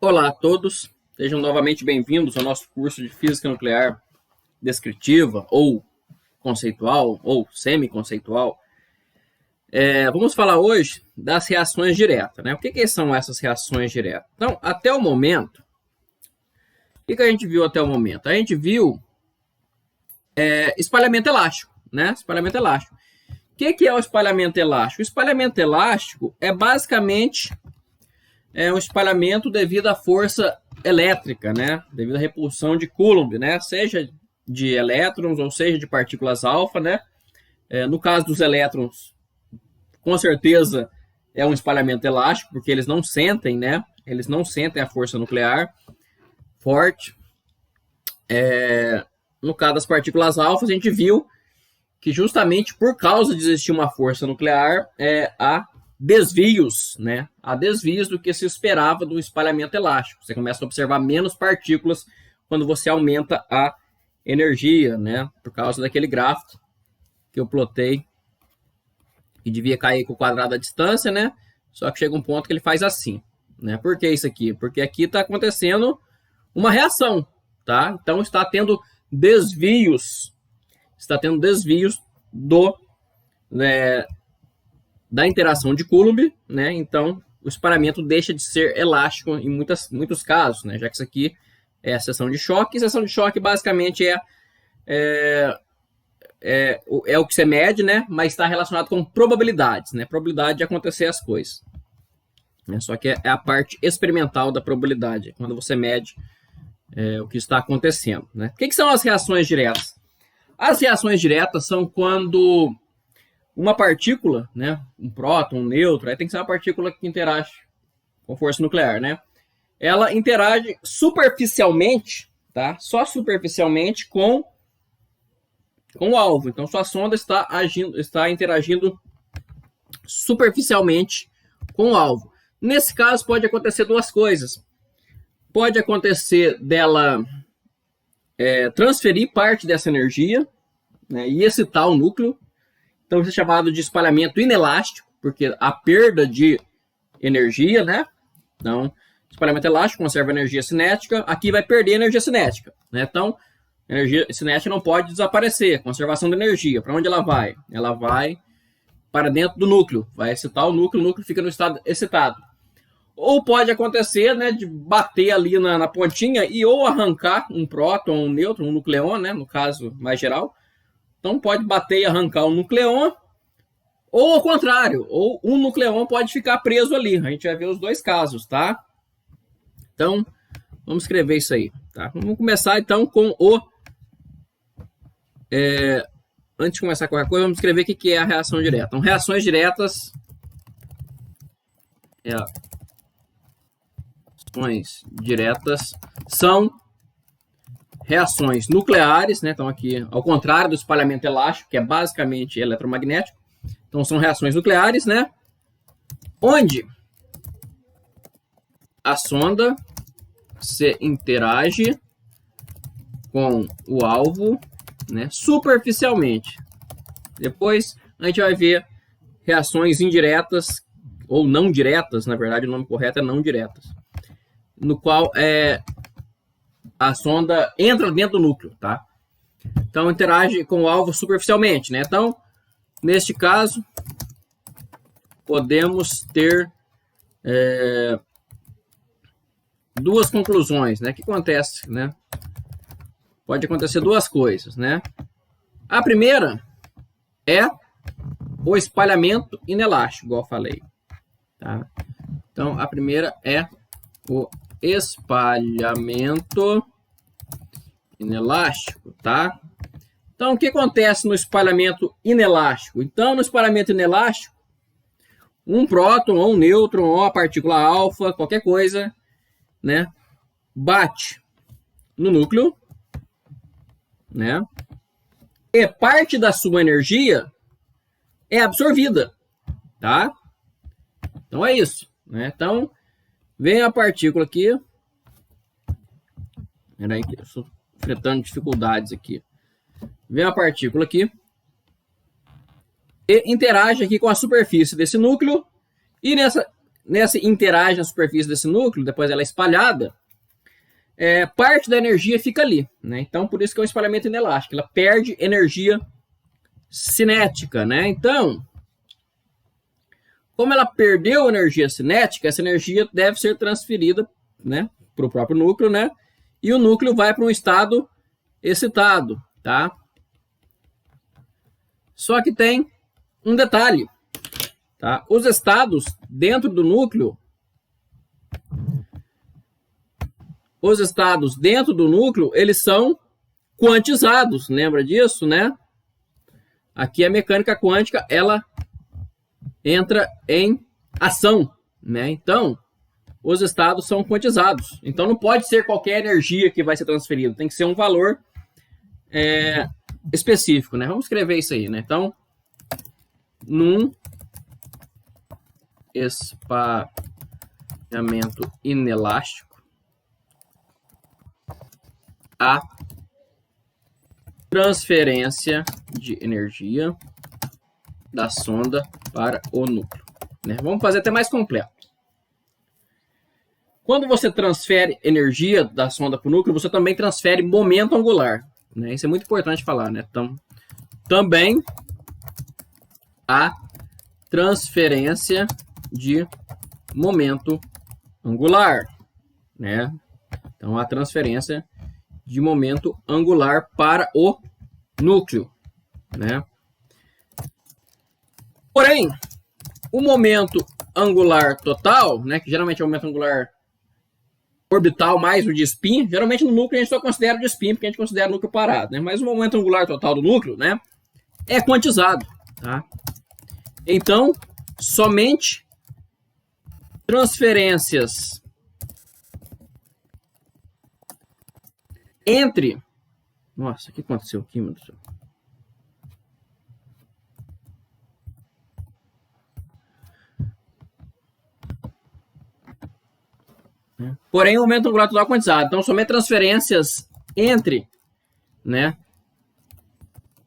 Olá a todos, sejam novamente bem-vindos ao nosso curso de Física Nuclear Descritiva, ou conceitual, ou semi-conceitual. Vamos falar hoje das reações diretas, né? O que são essas reações diretas? Então, até o momento, o que a gente viu até o momento? A gente viu espalhamento elástico, né? Espalhamento elástico. O que é o espalhamento elástico? O espalhamento elástico é basicamente um espalhamento devido à força elétrica, né? Devido à repulsão de Coulomb, né? Seja de elétrons ou seja de partículas alfa, né? No caso dos elétrons, com certeza é um espalhamento elástico, porque eles não sentem, né? Eles não sentem a força nuclear forte. No caso das partículas alfa, a gente viu que justamente por causa de existir uma força nuclear, há desvios, né? Há desvios do que se esperava do espalhamento elástico. Você começa a observar menos partículas quando você aumenta a energia, né? Por causa daquele gráfico que eu plotei, que devia cair com o quadrado da distância, né? Só que chega um ponto que ele faz assim, né? Por que isso aqui? Porque aqui está acontecendo uma reação, tá? Então está tendo desvios, da interação de Coulomb, né? Então o espalhamento deixa de ser elástico em muitos casos, né? Já que isso aqui é a seção de choque. E seção de choque basicamente é o que você mede, né? Mas está relacionado com probabilidades, né? Probabilidade de acontecer as coisas. Né? Só que é a parte experimental da probabilidade, quando você mede o que está acontecendo, né? O que são as reações diretas? As reações diretas são quando uma partícula, né, um próton, um nêutron, aí tem que ser uma partícula que interage com força nuclear, né? Ela interage superficialmente, tá? Só superficialmente com o alvo. Então, sua sonda está interagindo superficialmente com o alvo. Nesse caso, pode acontecer duas coisas. Pode acontecer dela transferir parte dessa energia, né, e excitar o núcleo. Então, isso é chamado de espalhamento inelástico, porque a perda de energia, né? Então, espalhamento elástico conserva energia cinética, aqui vai perder energia cinética, né? Então, energia cinética não pode desaparecer, conservação de energia. Para onde ela vai? Ela vai para dentro do núcleo, vai excitar o núcleo fica no estado excitado. Ou pode acontecer, né, de bater ali na pontinha e ou arrancar um próton, um nêutron, um nucleon, né, no caso mais geral. Então pode bater e arrancar um nucleon, ou ao contrário, ou um nucleon pode ficar preso ali. A gente vai ver os dois casos, tá? Então, vamos escrever isso aí, tá? Vamos começar então com o... antes de começar qualquer coisa, vamos escrever o que é a reação direta. Então, reações diretas... reações diretas são reações nucleares, né? Então aqui, ao contrário do espalhamento elástico, que é basicamente eletromagnético. Então são reações nucleares, né? Onde a sonda se interage com o alvo, né, superficialmente. Depois a gente vai ver reações indiretas ou não diretas, na verdade o nome correto é não diretas, no qual a sonda entra dentro do núcleo, tá? Então, interage com o alvo superficialmente, né? Então, neste caso, podemos ter duas conclusões, né? O que acontece, né? Pode acontecer duas coisas, né? A primeira é o espalhamento inelástico, igual eu falei, tá? Então, a primeira é o espalhamento inelástico, tá? Então, o que acontece no espalhamento inelástico? Então, no espalhamento inelástico, um próton, ou um nêutron, ou uma partícula alfa, qualquer coisa, né, bate no núcleo, né, e parte da sua energia é absorvida, tá? Então, é isso, né? Então, vem a partícula aqui. Peraí, que eu estou enfrentando dificuldades aqui. Vem a partícula aqui e interage aqui com a superfície desse núcleo. E nessa interage na superfície desse núcleo, depois ela é espalhada, parte da energia fica ali, né? Então, por isso que é um espalhamento inelástico. Ela perde energia cinética, né? Então, como ela perdeu energia cinética, essa energia deve ser transferida, né, para o próprio núcleo, né? E o núcleo vai para um estado excitado, tá? Só que tem um detalhe, tá? Os estados dentro do núcleo, eles são quantizados, lembra disso, né? Aqui a mecânica quântica, ela entra em ação, né? Então, os estados são quantizados. Então, não pode ser qualquer energia que vai ser transferida. Tem que ser um valor específico, né? Vamos escrever isso aí, né? Então, num espalhamento inelástico, a transferência de energia da sonda para o núcleo, né? Vamos fazer até mais completo. Quando você transfere energia da sonda para o núcleo, você também transfere momento angular, né? Isso é muito importante falar, né? Então, também a transferência de momento angular, né? Então, a transferência de momento angular para o núcleo, né? Porém, o momento angular total, né, que geralmente é o momento angular orbital mais o de spin, geralmente no núcleo a gente só considera o de spin, porque a gente considera o núcleo parado, né? Mas o momento angular total do núcleo, né, é quantizado, tá? Então, somente transferências entre... Nossa, o que aconteceu aqui, meu Deus do céu? Porém, o momento angular total é quantizado. Então, somente transferências entre, né,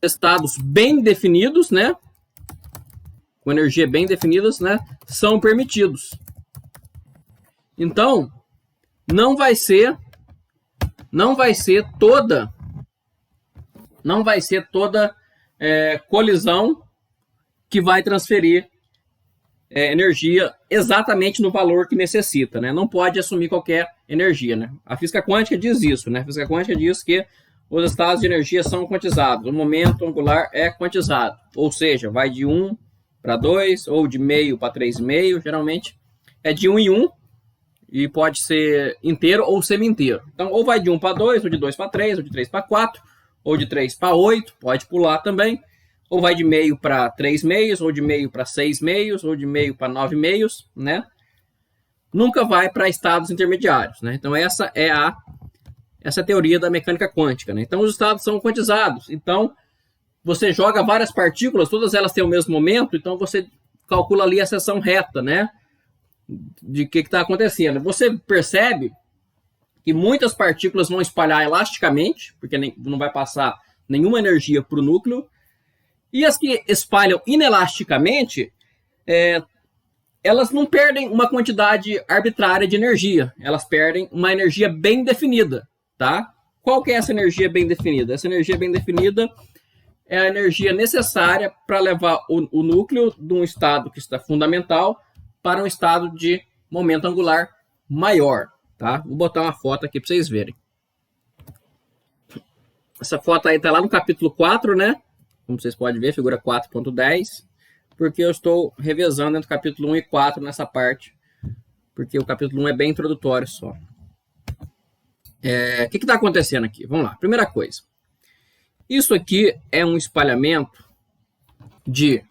estados bem definidos, né, com energia bem definidas, né, são permitidos. Então, não vai ser toda colisão que vai transferir energia exatamente no valor que necessita, né? Não pode assumir qualquer energia, né? A física quântica diz isso, né? A física quântica diz que os estados de energia são quantizados, o momento angular é quantizado, ou seja, vai de 1 para 2, ou de meio para 3,5, geralmente é de 1 em 1, e pode ser inteiro ou semi-inteiro. Então, ou vai de 1 para 2, ou de 2 para 3, ou de 3 para 4, ou de 3 para 8, pode pular também, ou vai de meio para 3 meios, ou de meio para 6 meios, ou de meio para 9 meios, né? Nunca vai para estados intermediários, né? Então, essa é a teoria da mecânica quântica, né? Então, os estados são quantizados. Então, você joga várias partículas, todas elas têm o mesmo momento, então você calcula ali a seção reta, né? De que está acontecendo. Você percebe que muitas partículas vão espalhar elasticamente, porque não vai passar nenhuma energia para o núcleo, e as que espalham inelasticamente, elas não perdem uma quantidade arbitrária de energia, elas perdem uma energia bem definida, tá? Qual que é essa energia bem definida? Essa energia bem definida é a energia necessária para levar o núcleo de um estado que está fundamental para um estado de momento angular maior, tá? Vou botar uma foto aqui para vocês verem. Essa foto aí está lá no capítulo 4, né? Como vocês podem ver, figura 4.10, porque eu estou revezando entre o capítulo 1 e 4 nessa parte, porque o capítulo 1 é bem introdutório só. O que está acontecendo aqui? Vamos lá. Primeira coisa. Isso aqui é um espalhamento de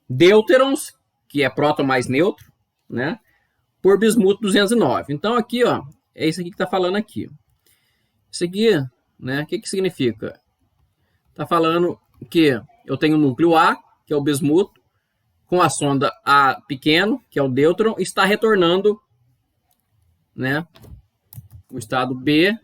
deuterons, que é próton mais neutro, né? Por bismuto 209. Então, aqui, ó, é isso aqui que está falando aqui. Isso aqui, né? O que significa? Está falando que eu tenho o núcleo A, que é o bismuto, com a sonda A pequeno, que é o deuteron, está retornando, né, o estado B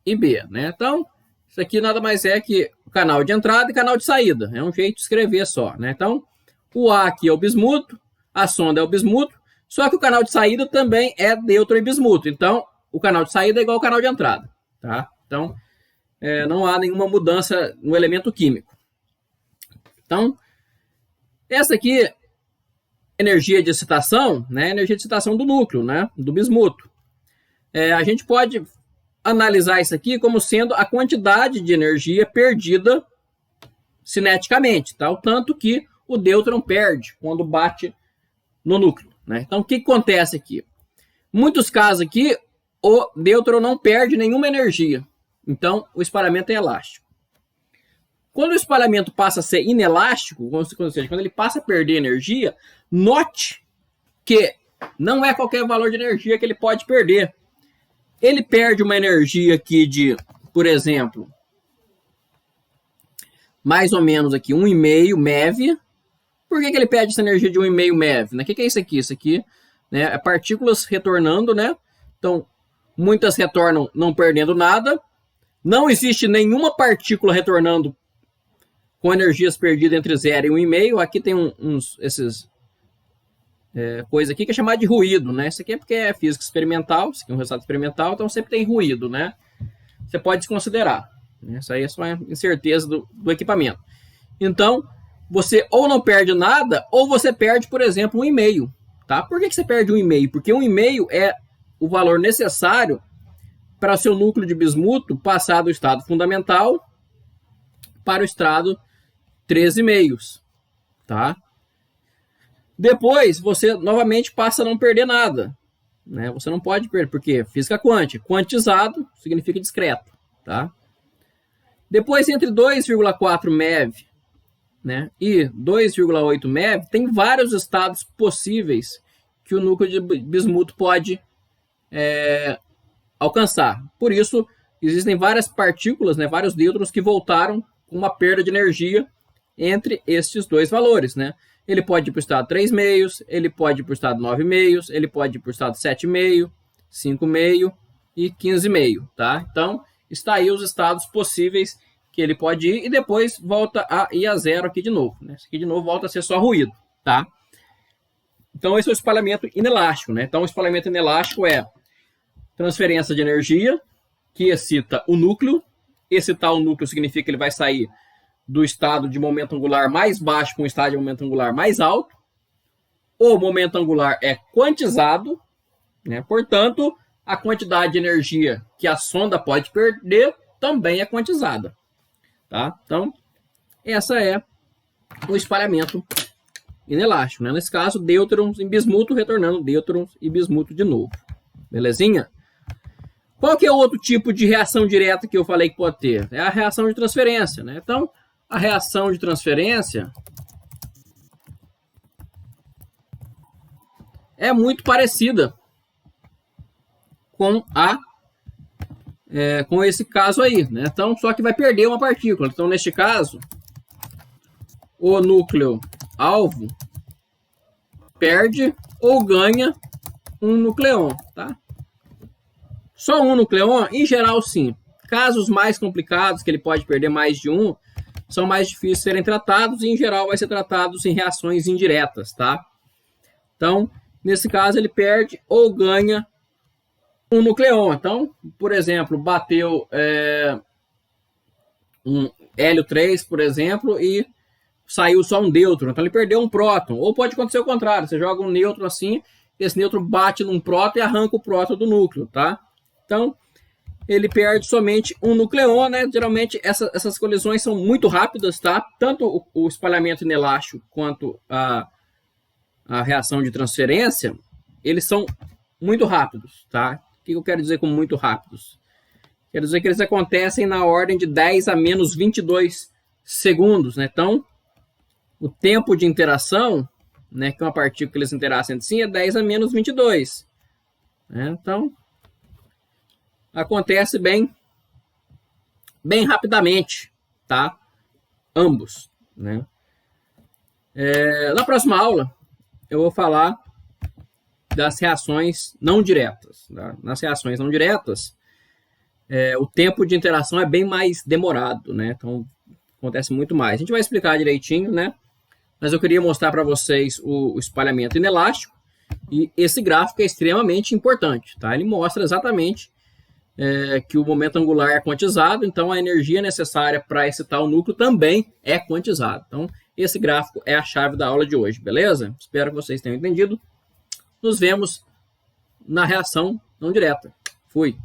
e B, né? Então, isso aqui nada mais é que o canal de entrada e canal de saída. É um jeito de escrever só, né? Então, o A aqui é o bismuto, a sonda é o bismuto, Só que o canal de saída também é nêutron e bismuto. Então, o canal de saída é igual ao canal de entrada. Tá? Então, não há nenhuma mudança no elemento químico. Então, essa aqui, energia de excitação, né? Energia de excitação do núcleo, né? Do bismuto. A gente pode analisar isso aqui como sendo a quantidade de energia perdida cineticamente, tá? O tanto que o nêutron perde quando bate no núcleo, né? Então, o que acontece aqui? Em muitos casos aqui, o nêutron não perde nenhuma energia. Então, o espalhamento é elástico. Quando o espalhamento passa a ser inelástico, ou seja, quando ele passa a perder energia, note que não é qualquer valor de energia que ele pode perder. Ele perde uma energia aqui de, por exemplo, mais ou menos aqui 1,5 MeV. Por que ele perde essa energia de 1,5 MeV? O que é isso aqui? Isso aqui, né, é partículas retornando, né? Então, muitas retornam não perdendo nada. Não existe nenhuma partícula retornando com energias perdidas entre 0 e 1,5. Aqui tem coisa aqui que é chamada de ruído, né? Isso aqui é porque é física experimental, isso aqui é um resultado experimental, então sempre tem ruído, né? Você pode desconsiderar. Né? Isso aí é só uma incerteza do equipamento. Então, você ou não perde nada, ou você perde, por exemplo, 1,5. Tá? Por que você perde 1,5? Porque 1,5 é o valor necessário para o seu núcleo de bismuto passar do estado fundamental para o estado 3,5. Tá? Depois, você novamente passa a não perder nada. Né? Você não pode perder, porque física quântica. Quantizado significa discreto. Tá? Depois, entre 2,4 MeV, né, e 2,8 MeV, tem vários estados possíveis que o núcleo de bismuto pode alcançar. Por isso, existem várias partículas, né, vários nêutrons que voltaram com uma perda de energia entre estes dois valores. Né? Ele pode ir para o estado 3,5, ele pode ir para o estado 9,5, ele pode ir para o estado 7,5, 5,5 e 15,5. Tá? Então, está aí os estados possíveis que ele pode ir e depois volta a ir a zero aqui de novo. Né? Isso aqui de novo volta a ser só ruído. Tá? Então, esse é o espalhamento inelástico. Né? Então, o espalhamento inelástico é transferência de energia que excita o núcleo. Excitar o núcleo significa que ele vai sair do estado de momento angular mais baixo para um estado de momento angular mais alto. O momento angular é quantizado, né? Portanto, a quantidade de energia que a sonda pode perder também é quantizada. Tá? Então, essa é o espalhamento inelástico. Né? Nesse caso, nêutrons em bismuto retornando nêutrons e bismuto de novo. Belezinha? Qual que é o outro tipo de reação direta que eu falei que pode ter? É a reação de transferência. Né? Então, a reação de transferência é muito parecida com com esse caso aí, né? Então, só que vai perder uma partícula. Então, neste caso, o núcleo alvo perde ou ganha um nucleon, tá? Só um nucleon? Em geral, sim. Casos mais complicados, que ele pode perder mais de um, são mais difíceis de serem tratados e, em geral, vai ser tratados em reações indiretas, tá? Então, nesse caso, ele perde ou ganha um nucleon. Então, por exemplo, bateu um hélio 3, por exemplo, e saiu só um nêutron. Então, ele perdeu um próton. Ou pode acontecer o contrário. Você joga um nêutron assim, esse nêutron bate num próton e arranca o próton do núcleo, tá? Então, ele perde somente um nucleon, né? Geralmente, essas colisões são muito rápidas, tá? Tanto o espalhamento inelástico quanto a reação de transferência, eles são muito rápidos, tá? O que eu quero dizer com muito rápidos? Quero dizer que eles acontecem na ordem de 10 a menos 22 segundos, né? Então, o tempo de interação, né, que uma partícula que eles interagem entre si é 10 a menos 22. Né? Então, acontece bem rapidamente, tá? Ambos, né? Na próxima aula, eu vou falar das reações não diretas. Tá? Nas reações não diretas, o tempo de interação é bem mais demorado, né? Então, acontece muito mais. A gente vai explicar direitinho, né? Mas eu queria mostrar para vocês o espalhamento inelástico E esse gráfico é extremamente importante, tá? Ele mostra exatamente que o momento angular é quantizado, então a energia necessária para excitar o núcleo também é quantizada. Então, esse gráfico é a chave da aula de hoje, beleza? Espero que vocês tenham entendido. Nos vemos na reação não direta. Fui!